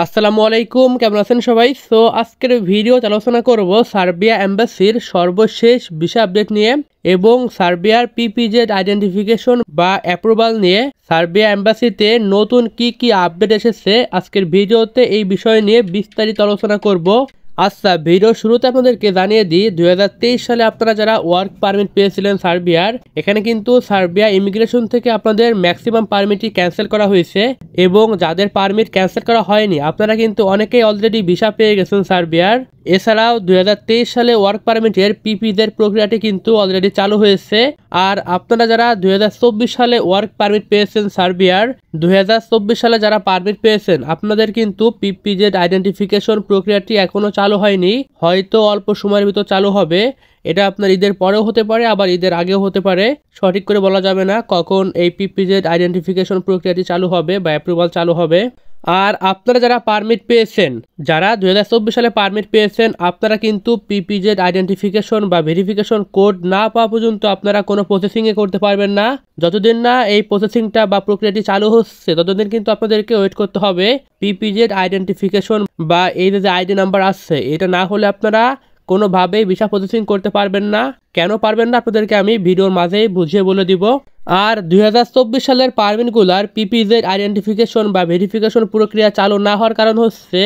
আসসালামু আলাইকুম, কেমন আছেন সবাই? সো আজকের ভিডিওতে আলোচনা করব সার্বিয়া এম্বাসির সর্বশেষ ভিসা আপডেট নিয়ে এবং সার্বিয়ার পিপিজেড আইডেন্টিফিকেশন বা অ্যাপ্রুভাল নিয়ে সার্বিয়া এম্বাসিতে নতুন কি আপডেট এসেছে। আজকের ভিডিওতে এই বিষয় নিয়ে বিস্তারিত আলোচনা করব। আচ্ছা, ভিডিও শুরুতে আপনাদেরকে জানিয়ে দিই 2023 সালে আপনারা যারা ওয়ার্ক পারমিট পেয়েছিলেন সার্বিয়ার, এখানে কিন্তু সার্বিয়া ইমিগ্রেশন থেকে আপনাদের ম্যাক্সিমাম পারমিটই ক্যান্সেল করা হয়েছে এবং যাদের পারমিট ক্যান্সেল করা হয়নি আপনারা কিন্তু অনেকেই অলরেডি ভিসা পেয়ে গেছেন সার্বিয়ার। এছাড়াও 2023 সালে ওয়ার্ক পারমিটের পিপিজেড প্রক্রিয়াটি কিন্তু অলরেডি চালু হয়েছে। আর আপনারা যারা 2024 সালে ওয়ার্ক পারমিট পেয়েছেন সার্বিয়ার, 2024 সালে যারা পারমিট পেয়েছেন আপনাদের কিন্তু পিপিজেড আইডেন্টিফিকেশন প্রক্রিয়াটি এখনো চালু হয়নি, হয়তো অল্প সময়ের ভিতর চালু হবে। এটা আপনার ঈদের পরেও হতে পারে, আবার ঈদের আগেও হতে পারে, সঠিক করে বলা যাবে না কখন এই পিপিজেড আইডেন্টিফিকেশন প্রক্রিয়াটি চালু হবে বা অ্যাপ্রুভাল চালু হবে। আর আপনারা যারা পারমিট পেয়েছেন, যারা 2024 সালে পারমিট পেয়েছেন, আপনারা কিন্তু পিপিজেড আইডেন্টিফিকেশন বা ভেরিফিকেশন কোড না পাওয়া পর্যন্ত আপনারা কোনো প্রসেসিংয়ে করতে পারবেন না। যতদিন না এই প্রসেসিংটা বা প্রক্রিয়াটি চালু হচ্ছে ততদিন কিন্তু আপনাদেরকে ওয়েট করতে হবে। পিপিজেড আইডেন্টিফিকেশন বা এই যে আইডি নাম্বার আসছে, এটা না হলে আপনারা কোনোভাবেই ভিসা প্রসেসিং করতে পারবেন না। কেন পারবেন না আপনাদেরকে আমি ভিডিওর মাঝেই বুঝিয়ে বলে দিব। আর 2024 সালের পারমিটগুলার পিপিজেড আইডেন্টিফিকেশন বা ভেরিফিকেশন প্রক্রিয়া চালু না হওয়ার কারণ হচ্ছে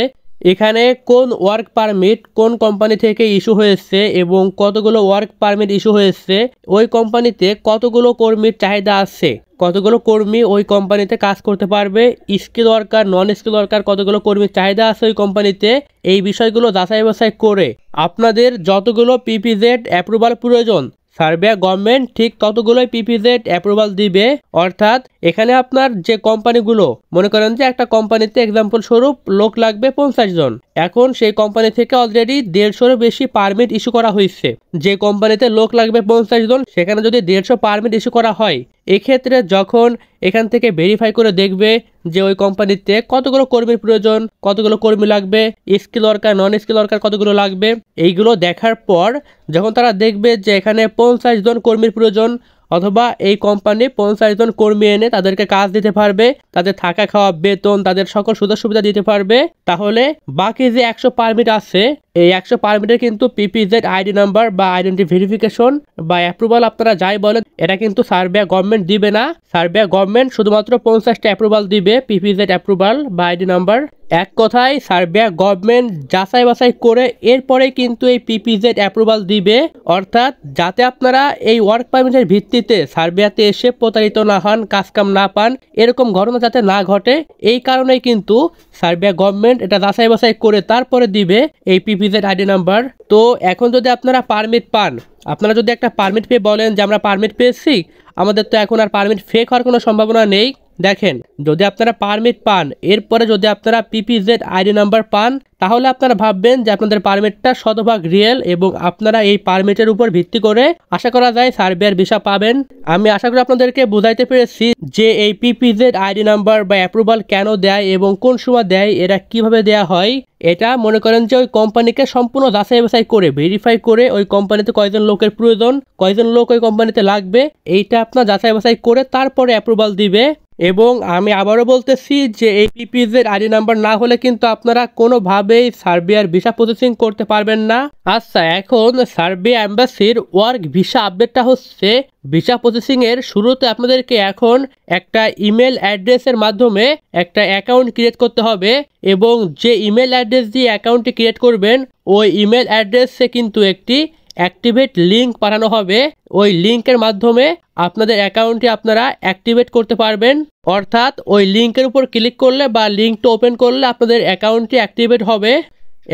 এখানে কোন ওয়ার্ক পারমিট কোন কোম্পানি থেকে ইস্যু হয়েছে এবং কতগুলো ওয়ার্ক পারমিট ইস্যু হয়েছে, ওই কোম্পানিতে কতগুলো কর্মীর চাহিদা আছে, কতগুলো কর্মী ওই কোম্পানিতে কাজ করতে পারবে, স্কিল ওয়ার্কার নন স্কিল ওয়ার্কার কতগুলো কর্মীর চাহিদা আছে ওই কোম্পানিতে, এই বিষয়গুলো যাচাই বাছাই করে আপনাদের যতগুলো পিপিজেড অ্যাপ্রুভাল প্রয়োজন সার্বিয়া গভর্নমেন্ট ঠিক ততগুলোই পিপিজেড অ্যাপ্রুভাল দিবে। অর্থাৎ এখানে আপনার যে কোম্পানিগুলো, মনে করেন যে একটা কোম্পানিতে এক্সাম্পল স্বরূপ লোক লাগবে 50 জন, এখন সেই কোম্পানি থেকে অলরেডি 150-এর বেশি পারমিট ইস্যু করা হয়েছে। যে কোম্পানিতে লোক লাগবে 50 জন সেখানে যদি 150 পারমিট ইস্যু করা হয়, এক্ষেত্রে যখন এখান থেকে ভেরিফাই করে দেখবে যে ওই কোম্পানিতে কতগুলো কর্মীর প্রয়োজন, কতগুলো কর্মী লাগবে, স্কিল ওয়ার্কার নন স্কিল ওয়ার্কার কতগুলো লাগবে, এইগুলো দেখার পর যখন তারা দেখবে যে এখানে 50 জন কর্মীর প্রয়োজন অথবা এই কোম্পানি 50 জন কর্মী এনে তাদেরকে কাজ দিতে পারবে, তাদের থাকা খাওয়া বেতন তাদের সকল সুযোগ সুবিধা দিতে পারবে, তাহলে বাকি যে 100 পারমিট আছে এই 100 পারমিটের কিন্তু পিপিজেড আইডি নাম্বার বা আইডেন্টি ভেরিফিকেশন বা অ্যাপ্রুভাল আপনারা যাই বলেন এটা কিন্তু সার্বিয়া গভর্নমেন্ট দিবে না। সার্বিয়া গভর্নমেন্ট শুধুমাত্র 50টা অ্যাপ্রুভাল দিবে, পিপিজেড অ্যাপ্রুভাল বা আইডি নাম্বার। এক কথায় সার্বিয়া গভর্নমেন্ট যাচাই বাছাই করে এরপরে কিন্তু এই পিপিজেড অ্যাপ্রুভাল দিবে। অর্থাৎ যাতে আপনারা এই ওয়ার্ক পারমিটের ভিত্তিতে সার্বিয়াতে এসে প্রতারিত না হন, কাজকাম না পান, এরকম ঘটনা যাতে না ঘটে, এই কারণেই কিন্তু সার্বিয়া গভর্নমেন্ট এটা যাচাই বাছাই করে তারপরে দিবে এই পিপিজেড আইডি নাম্বার। তো এখন যদি আপনারা পারমিট পান, আপনারা যদি একটা পারমিট পেয়ে বলেন যে আমরা পারমিট পেয়েছি, আমাদের তো এখন আর পারমিট ফেক হওয়ার কোনো সম্ভাবনা নেই। দেখেন, যদি আপনারা পারমিট পান এরপরে যদি আপনারা পিপিজেড আইডি নাম্বার পান, তাহলে আপনারা ভাববেন যে আপনাদের পারমিটটা শতভাগ রিয়েল এবং আপনারা এই পারমিটের উপর ভিত্তি করে আশা করা যায় সার্বিয়ার ভিসা পাবেন। আমি আশা করি আপনাদেরকে বুঝাইতে পেরেছি যে এই পিপিজেড আইডি নাম্বার বা অ্যাপ্রুভাল কেন দেয় এবং কোন সময় দেয়, এরা কিভাবে দেয়া হয়। এটা মনে করেন যে ওই কোম্পানিকে সম্পূর্ণ যাচাই বাছাই করে ভেরিফাই করে ওই কোম্পানিতে কয়জন লোকের প্রয়োজন, কয়জন লোক ওই কোম্পানিতে লাগবে, এইটা আপনার যাচাই বাছাই করে তারপরে অ্যাপ্রুভাল দিবে। এবং আমি আবারও বলতেছি যে এই পিপিজেড আইডি নাম্বার না হলে কিন্তু আপনারা কোনোভাবেই সার্বিয়ার ভিসা প্রসেসিং করতে পারবেন না। আচ্ছা, এখন সার্বিয়া এম্বাসির ওয়ার্ক ভিসা আপডেটটা হচ্ছে ভিসা প্রসেসিং এর শুরুতে আপনাদেরকে এখন একটা ইমেল অ্যাড্রেসের মাধ্যমে একটা অ্যাকাউন্ট ক্রিয়েট করতে হবে এবং যে ইমেল অ্যাড্রেস দিয়ে অ্যাকাউন্টটি ক্রিয়েট করবেন ওই ইমেল অ্যাড্রেসে কিন্তু একটি অ্যাক্টিভেট লিঙ্ক পাঠানো হবে। ওই লিঙ্কের মাধ্যমে আপনাদের অ্যাকাউন্টটি আপনারা অ্যাক্টিভেট করতে পারবেন। অর্থাৎ ওই লিঙ্কের উপর ক্লিক করলে বা লিঙ্কটা ওপেন করলে আপনাদের অ্যাকাউন্টটি অ্যাক্টিভেট হবে।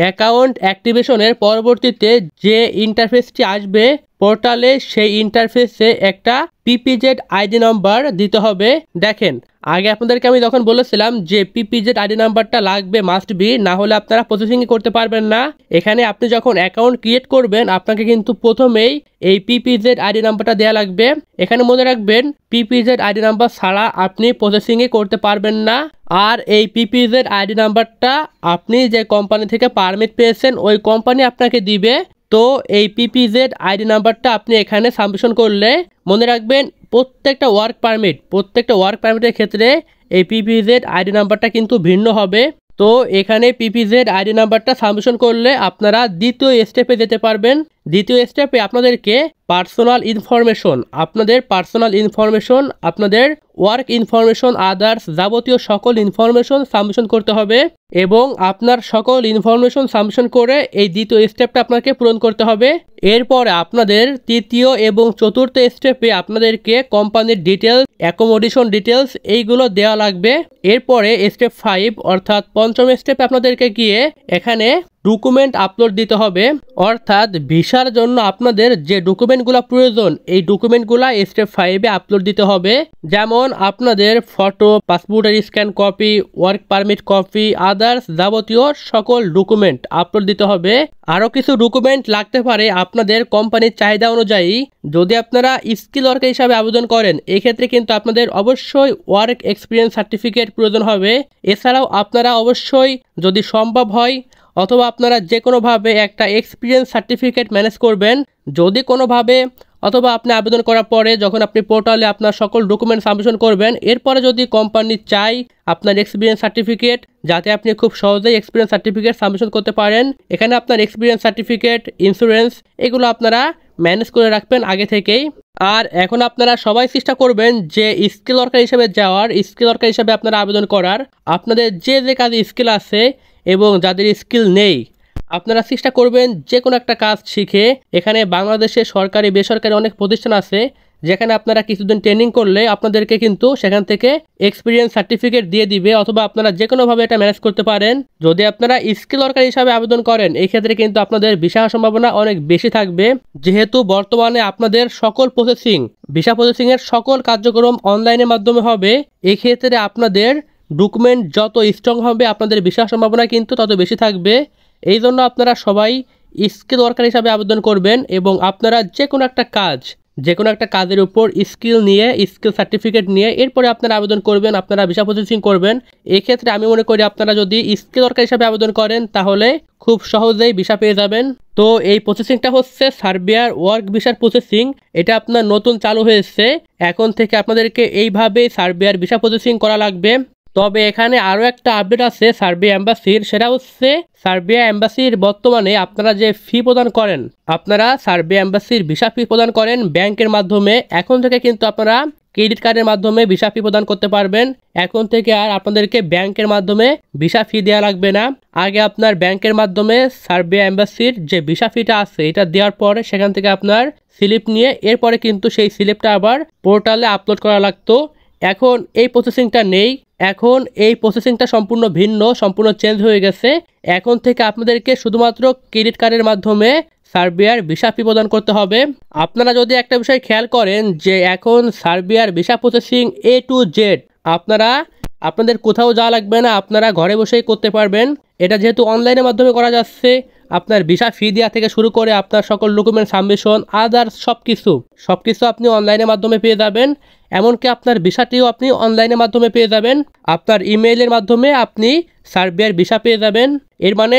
অ্যাকাউন্ট অ্যাক্টিভেশনের পরবর্তীতে যে ইন্টারফেসটি আসবে পোর্টালে, সেই ইন্টারফেসে একটা পিপিজেড আইডি নাম্বার দিতে হবে। দেখেন, আগে আপনাদেরকে আমি যখন বলেছিলাম যে পিপিজেড আইডি নাম্বারটা লাগবে, মাস্ট বি, না হলে আপনারা প্রসেসিং করতে পারবেন না। এখানে আপনি যখন অ্যাকাউন্ট ক্রিয়েট করবেন আপনাকে কিন্তু প্রথমেই এই পিপিজেড আইডি নাম্বারটা দেওয়া লাগবে। এখানে মনে রাখবেন পিপিজেড আইডি নাম্বার ছাড়া আপনি প্রসেসিং করতে পারবেন না। আর এই পিপিজেড আইডি নাম্বারটা আপনি যে কোম্পানি থেকে পারমিট পেয়েছেন ওই কোম্পানি আপনাকে দিবে। তো এই পিপিজেড আইডি নাম্বারটা আপনি এখানে সাবমিশন করলে মনে রাখবেন প্রত্যেকটা ওয়ার্ক পারমিটের ক্ষেত্রে এই পিপিজেড আইডি নাম্বারটা কিন্তু ভিন্ন হবে। তো এখানে পিপিজেড আইডি নাম্বারটা সাবমিশন করলে আপনারা দ্বিতীয় স্টেপে যেতে পারবেন। দ্বিতীয় স্টেপে আপনাদেরকে পার্সোনাল ইনফরমেশন, আপনাদের ওয়ার্ক ইনফরমেশন, আদার্স যাবতীয় সকল ইনফরমেশন সাবমিশন করতে হবে এবং আপনার সকল ইনফরমেশন সাবমিশন করে এই দ্বিতীয় স্টেপটা আপনাকে পূরণ করতে হবে। এরপরে আপনাদের তৃতীয় এবং চতুর্থ স্টেপে আপনাদেরকে কোম্পানির ডিটেলস, অ্যাকোমোডেশন ডিটেলস এইগুলো দেওয়া লাগবে। এরপরে স্টেপ 5 অর্থাৎ পঞ্চম স্টেপে আপনাদেরকে গিয়ে এখানে ডকুমেন্ট আপলোড দিতে হবে, অর্থাৎ ভিসার জন্য আপনাদের যে ডকুমেন্টগুলো প্রয়োজন এই ডকুমেন্টগুলো স্টেপ 5-এ আপলোড দিতে হবে। যেমন আপনাদের ফটো, পাসপোর্টের scan copy, work permit copy, others যাবতীয় সকল ডকুমেন্ট আপলোড দিতে হবে। আরও কিছু ডকুমেন্ট লাগতে পারে আপনাদের কোম্পানির চাহিদা অনুযায়ী। যদি আপনারা স্কিল ওয়ার্কার হিসাবে আবেদন করেন এক্ষেত্রে কিন্তু আপনাদের অবশ্যই ওয়ার্ক এক্সপিরিয়েন্স সার্টিফিকেট প্রয়োজন হবে। এছাড়াও আপনারা অবশ্যই যদি সম্ভব হয় অথবা আপনারা যে কোনোভাবে একটা এক্সপিরিয়েন্স সার্টিফিকেট ম্যানেজ করবেন, যদি কোনোভাবে, অথবা আপনি আবেদন করার পরে যখন আপনি পোর্টালে আপনার সকল ডকুমেন্ট সাবমিশন করবেন এরপরে যদি কোম্পানি চাই আপনার এক্সপিরিয়েন্স সার্টিফিকেট, যাতে আপনি খুব সহজেই এক্সপিরিয়েন্স সার্টিফিকেট সাবমিশন করতে পারেন, এখানে আপনার এক্সপিরিয়েন্স সার্টিফিকেট, ইন্স্যুরেন্স এগুলো আপনারা ম্যানেজ করে রাখবেন আগে থেকেই। আর এখন আপনারা সবাই চেষ্টা করবেন যে স্কিল ওয়ার্কার হিসেবে যাওয়ার, স্কিল ওয়ার্কার হিসেবে আপনারা আবেদন করার। আপনাদের যে যে কাজে স্কিল আছে এবং যাদের স্কিল নেই আপনারা চেষ্টা করবেন যে কোনো একটা কাজ শিখে। এখানে বাংলাদেশে সরকারি বেসরকারি অনেক প্রতিষ্ঠান আছে যেখানে আপনারা কিছুদিন ট্রেনিং করলে আপনাদেরকে কিন্তু সেখান থেকে এক্সপিরিয়েন্স সার্টিফিকেট দিয়ে দিবে, অথবা আপনারা যে কোনোভাবে এটা ম্যানেজ করতে পারেন। যদি আপনারা স্কিল ওয়ার্কার হিসাবে আবেদন করেন এই ক্ষেত্রে কিন্তু আপনাদের ভিসা সম্ভাবনা অনেক বেশি থাকবে, যেহেতু বর্তমানে আপনাদের সকল ভিসা প্রসেসিংয়ের সকল কার্যক্রম অনলাইনের মাধ্যমে হবে। এক্ষেত্রে আপনাদের ডকুমেন্ট যত স্ট্রং হবে আপনাদের ভিসা সম্ভাবনা কিন্তু তত বেশি থাকবে। এই জন্য আপনারা সবাই স্কিল ওয়ার্কার হিসাবে আবেদন করবেন এবং আপনারা যে কোনো একটা কাজের উপর স্কিল সার্টিফিকেট নিয়ে এরপরে আপনারা আবেদন করবেন, আপনারা ভিসা প্রসেসিং করবেন। এক্ষেত্রে আমি মনে করি আপনারা যদি স্কিল ওয়ার্কার হিসাবে আবেদন করেন তাহলে খুব সহজেই ভিসা পেয়ে যাবেন। তো এই প্রসেসিংটা হচ্ছে সার্বিয়ার ওয়ার্ক ভিসার প্রসেসিং, এটা আপনার নতুন চালু হয়েছে। এখন থেকে আপনাদেরকে এইভাবেই সার্বিয়ার ভিসা প্রসেসিং করা লাগবে। তবে এখানে আরও একটা আপডেট আছে সার্বিয়া এম্বাসির, সেটা হচ্ছে সার্বিয়া এম্বাসির বর্তমানে আপনারা যে ফি প্রদান করেন, আপনারা সার্বিয়া এম্বাসির ভিসা ফি প্রদান করেন ব্যাংকের মাধ্যমে, এখন থেকে কিন্তু আপনারা ক্রেডিট কার্ডের মাধ্যমে ভিসা ফি প্রদান করতে পারবেন। এখন থেকে আর আপনাদেরকে ব্যাংকের মাধ্যমে ভিসা ফি দেওয়া লাগবে না। আগে আপনার ব্যাংকের মাধ্যমে সার্বিয়া এম্বাসির যে ভিসা ফিটা আছে এটা দেওয়ার পরে সেখান থেকে আপনার স্লিপ নিয়ে এরপরে কিন্তু সেই স্লিপটা আবার পোর্টালে আপলোড করা লাগতো। এখন এই প্রসেসিংটা নেই, এখন এই প্রসেসিংটা সম্পূর্ণ ভিন্ন, সম্পূর্ণ চেঞ্জ হয়ে গেছে। এখন থেকে আপনাদেরকে শুধুমাত্র ক্রেডিট কার্ডের মাধ্যমে সার্বিয়ার ভিসা ফি প্রদান করতে হবে। আপনারা যদি একটা বিষয় খেয়াল করেন যে এখন সার্বিয়ার visa processing A to Z, আপনাদের কোথাও যাওয়া লাগবে না, আপনারা ঘরে বসেই করতে পারবেন। এটা যেহেতু অনলাইনের মাধ্যমে করা যাচ্ছে, আপনার ভিসা ফি দেওয়া থেকে শুরু করে আপনার সকল ডকুমেন্ট সাবমিশন, আদার্স সব কিছু আপনি অনলাইনের মাধ্যমে পেয়ে যাবেন। এমনকি আপনার ভিসাটিও আপনি অনলাইনের মাধ্যমে পেয়ে যাবেন, আপনার ইমেইলের মাধ্যমে আপনি সার্বিয়ার ভিসা পেয়ে যাবেন। এর মানে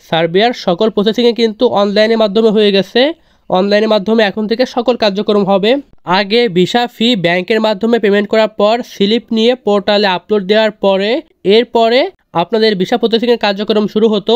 সার্বিয়ার সকল প্রসেসিংয়ে কিন্তু অনলাইনের মাধ্যমে হয়ে গেছে। অনলাইনের মাধ্যমে এখন থেকে সকল কার্যক্রম হবে। আগে ভিসা ফি ব্যাংকের মাধ্যমে পেমেন্ট করার পর স্লিপ নিয়ে পোর্টালে আপলোড দেওয়ার পরে এরপরে আপনাদের ভিসা প্রসেসিংয়ের কার্যক্রম শুরু হতো।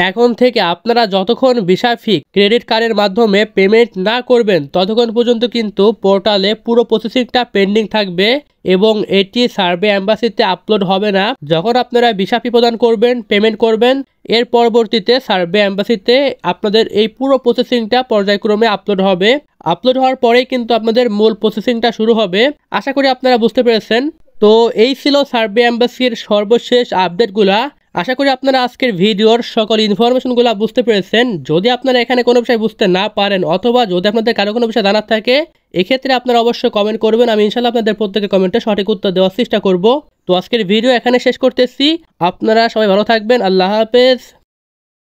এখন থেকে আপনারা যতক্ষণ ভিসা ফি ক্রেডিট কার্ডের মাধ্যমে পেমেন্ট না করবেন ততক্ষণ পর্যন্ত কিন্তু পোর্টালে পুরো প্রসেসিংটা পেন্ডিং থাকবে এবং এটি সার্বিয়া এম্বাসিতে আপলোড হবে না। যখন আপনারা ভিসা ফি প্রদান করবেন, পেমেন্ট করবেন, এর পরবর্তীতে সার্বিয়া এম্বাসিতে আপনাদের এই পুরো প্রসেসিংটা পর্যায়ক্রমে আপলোড হবে। আপলোড হওয়ার পরেই কিন্তু আপনাদের মূল প্রসেসিংটা শুরু হবে। আশা করি আপনারা বুঝতে পেরেছেন। তো এই ছিল সার্বিয়া এম্বাসির সর্বশেষ আপডেটগুলা। আশা করি আপনারা আজকের ভিডিওর সকল ইনফরমেশনগুলো বুঝতে পেরেছেন। যদি আপনারা এখানে কোনো বিষয় বুঝতে না পারেন অথবা যদি আপনাদের কারো কোনো বিষয় জানার থাকে এক্ষেত্রে আপনারা অবশ্যই কমেন্ট করবেন, আমি ইনশাল্লাহ আপনাদের প্রত্যেকের কমেন্টে সঠিক উত্তর দেওয়ার চেষ্টা করব। তো আজকের ভিডিও এখানে শেষ করতেছি। আপনারা সবাই ভালো থাকবেন। আল্লাহ হাফেজ।